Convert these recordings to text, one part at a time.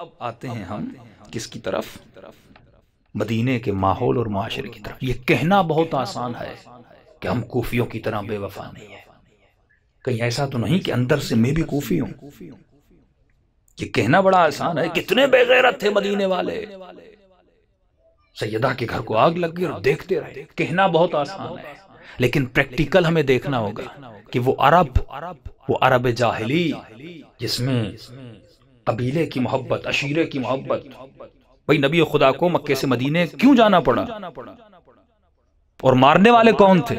اب آتے ہیں ہم کس کی طرف؟ مدینے کے ماحول اور معاشرے کی طرف۔ یہ کہنا بہت آسان ہے کہ ہم کوفیوں کی طرح بے وفا نہیں ہے، کہیں ایسا تو نہیں کہ اندر سے میں بھی کوفی ہوں؟ یہ کہنا بڑا آسان ہے، کتنے بے غیرت تھے مدینے والے، سیدہ کے گھر کو آگ لگ گئی اور دیکھتے رہے۔ کہنا بہت آسان ہے، لیکن پریکٹیکل ہمیں دیکھنا ہوگا کہ وہ عرب جاہلی جس میں قبیلے کی محبت، عشیرے کی محبت، بھئی نبی خدا کو مکے سے مدینے کیوں جانا پڑا؟ اور مارنے والے کون تھے؟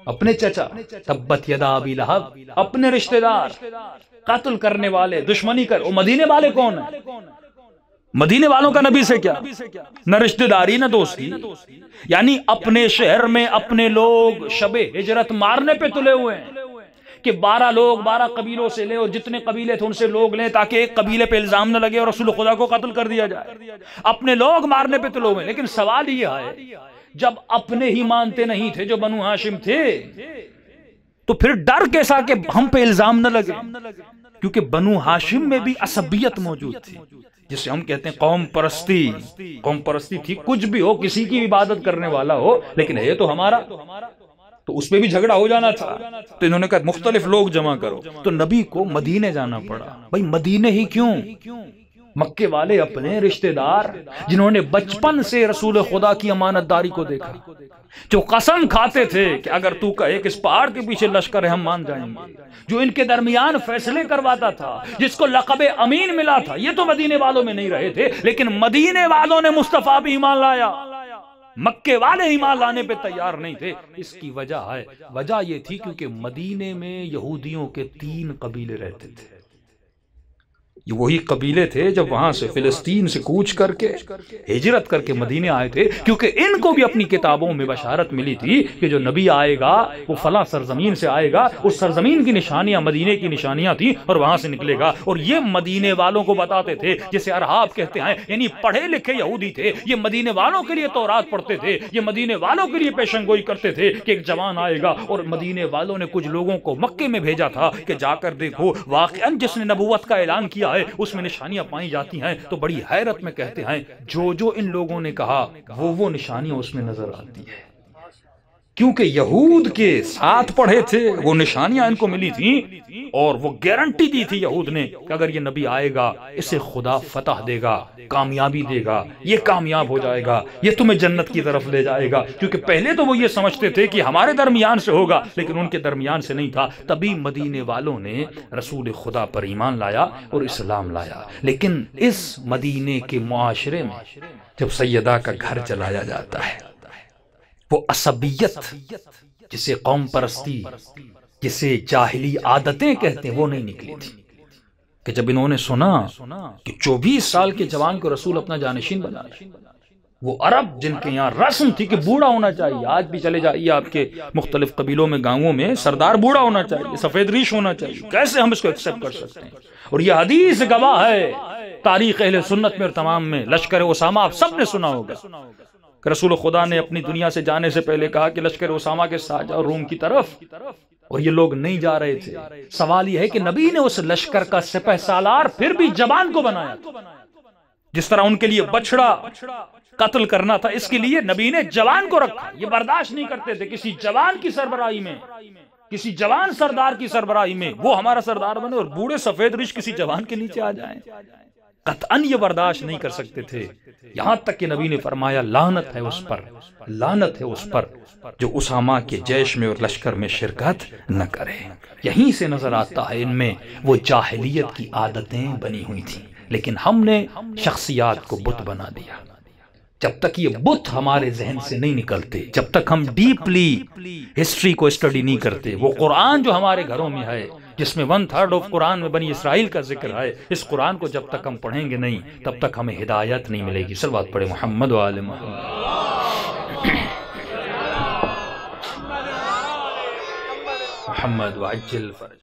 اپنے چچا تبت یدا ابی لہب، اپنے رشتہ دار قتل کرنے والے، دشمنی کر۔ اور مدینے والے کون ہیں؟ مدینے والوں کا نبی سے کیا؟ نہ رشتہ داری نہ دوستی، یعنی اپنے شہر میں اپنے لوگ شب ہجرت مارنے پہ تلے ہوئے ہیں کہ 12 لوگ 12 قبیلوں سے لے، اور جتنے قبیلے تھے ان سے لوگ لیں تاکہ ایک قبیلے پہ الزام نہ لگے اور رسول خدا کو قتل کر دیا جائے۔ اپنے لوگ مارنے پہ تلے ہوئے ہیں۔ لیکن سوال یہ ہے، جب اپنے ہی مانتے نہیں تھے جو بنو ہاشم تھے، تو پھر ڈر کیسا کہ ہم پہ الزام نہ لگے؟ کیونکہ بنو ہاشم میں بھی عصبیت موجود تھی، جسے ہم کہتے ہیں قوم پرستی۔ قوم پرستی تھی، کچھ بھی ہو، کسی کی عبادت کرنے والا ہو، لیکن ہے تو ہمارا، تو اس پہ بھی جھگڑا ہو جانا تھا۔ تو انہوں نے کہا مختلف لوگ جمع کرو، تو نبی کو مدینے جانا پڑا۔ بھئی مدینے ہی کیوں؟ مکے والے اپنے رشتہ دار جنہوں نے بچپن سے رسول خدا کی امانت داری کو دیکھا، جو قسم کھاتے تھے کہ اگر تو کہے کہ اس پہاڑ کے پیچھے لشکر ہے ہم مان جائیں گے، جو ان کے درمیان فیصلے کرواتا تھا، جس کو لقب امین ملا تھا، یہ تو مدینے والوں میں نہیں رہے تھے، لیکن مدینے والوں نے مصطفیٰ بھی ایمان لایا، مکے والے ایمان لانے پہ تیار نہیں تھے۔ اس کی وجہ یہ تھی کیونکہ مدینے میں یہودیوں کے 3 قبیلے رہتے تھے۔ یہ وہی قبیلے تھے جب وہاں سے فلسطین سے کوچ کر کے ہجرت کر کے مدینے آئے تھے، کیونکہ ان کو بھی اپنی کتابوں میں بشارت ملی تھی کہ جو نبی آئے گا وہ فلاں سرزمین سے آئے گا، اس سرزمین کی نشانیاں مدینے کی نشانیاں تھیں اور وہاں سے نکلے گا۔ اور یہ مدینے والوں کو بتاتے تھے، جسے ارحاب کہتے ہیں، یعنی پڑھے لکھے یہودی تھے، یہ مدینے والوں کے لیے تورات پڑھتے تھے، یہ مدینے والوں کے لیے پیشن گوئی کرتے تھے کہ ایک جوان آئے گا۔ اور مدینے والوں نے کچھ لوگوں کو مکے میں بھیجا تھا کہ جا کر دیکھو واقعاً جس نے نبوت کا اعلان کیا ہے اس میں نشانیاں پائی جاتی ہیں۔ تو بڑی حیرت میں کہتے ہیں جو ان لوگوں نے کہا وہ نشانیاں اس میں نظر آتی ہے، کیونکہ یہود کے ساتھ پڑھے تھے، وہ نشانیاں ان کو ملی تھیں، اور وہ گارنٹی دی تھی یہود نے کہ اگر یہ نبی آئے گا اسے خدا فتح دے گا، کامیابی دے گا، یہ کامیاب ہو جائے گا، یہ تمہیں جنت کی طرف لے جائے گا۔ کیونکہ پہلے تو وہ یہ سمجھتے تھے کہ ہمارے درمیان سے ہوگا، لیکن ان کے درمیان سے نہیں تھا۔ تبھی مدینے والوں نے رسول خدا پر ایمان لایا اور اسلام لایا۔ لیکن اس مدینے کے معاشرے میں جب سیدہ کا گھر چلایا جاتا ہے، وہ عصبیت جسے قوم پرستی، جسے جاہلی عادتیں کہتے ہیں، وہ نہیں نکلی تھی۔ کہ جب انہوں نے سنا کہ 24 سال کے جوان کو رسول اپنا جانشین بنا رہا ہے، وہ عرب جن کے یہاں رسم تھی کہ بوڑھا ہونا چاہیے، آج بھی چلے جائیے آپ کے مختلف قبیلوں میں، گاؤں میں، سردار بوڑھا ہونا چاہیے، سفید ریش ہونا چاہیے، کیسے ہم اس کو ایکسپٹ کر سکتے ہیں؟ اور یہ حدیث گواہ ہے تاریخ اہل سنت میں اور تمام میں، لشکر اسامہ آپ سب نے سنا ہوگا کہ رسول خدا نے اپنی دنیا سے جانے سے پہلے کہا کہ لشکر اسامہ کے ساتھ جاؤ روم کی طرف، اور یہ لوگ نہیں جا رہے تھے۔ سوال یہ ہے کہ نبی نے اس لشکر کا سپہ سالار پھر بھی جوان کو بنایا، جس طرح ان کے لیے بچڑا قتل کرنا تھا، اس کے لیے نبی نے جوان کو رکھا۔ یہ برداشت نہیں کرتے تھے کسی جوان کی سربراہی میں، کسی جوان سردار کی سربراہی میں وہ ہمارا سردار بنے اور بوڑھے سفید ریش کسی جوان کے نیچے آ جائیں، قطعاً یہ برداشت نہیں کر سکتے تھے۔ یہاں تک کہ نبی نے فرمایا لعنت ہے اس پر، لعنت ہے اس پر جو اسامہ کے جیش میں اور لشکر میں شرکت نہ کرے۔ یہیں سے نظر آتا ہے ان میں وہ جاہلیت کی عادتیں بنی ہوئی تھیں، لیکن ہم نے شخصیات کو بت بنا دیا۔ جب تک یہ بت ہمارے ذہن سے نہیں نکلتے، جب تک ہم ڈیپلی ہسٹری کو اسٹڈی نہیں کرتے، وہ قرآن جو ہمارے گھروں میں ہے، جس میں 1/3 آف قرآن میں بنی اسرائیل کا ذکر ہے، اس قرآن کو جب تک ہم پڑھیں گے نہیں، تب تک ہمیں ہدایت نہیں ملے گی۔ صلوات پڑھے محمد و آل محمد وعجل فرج۔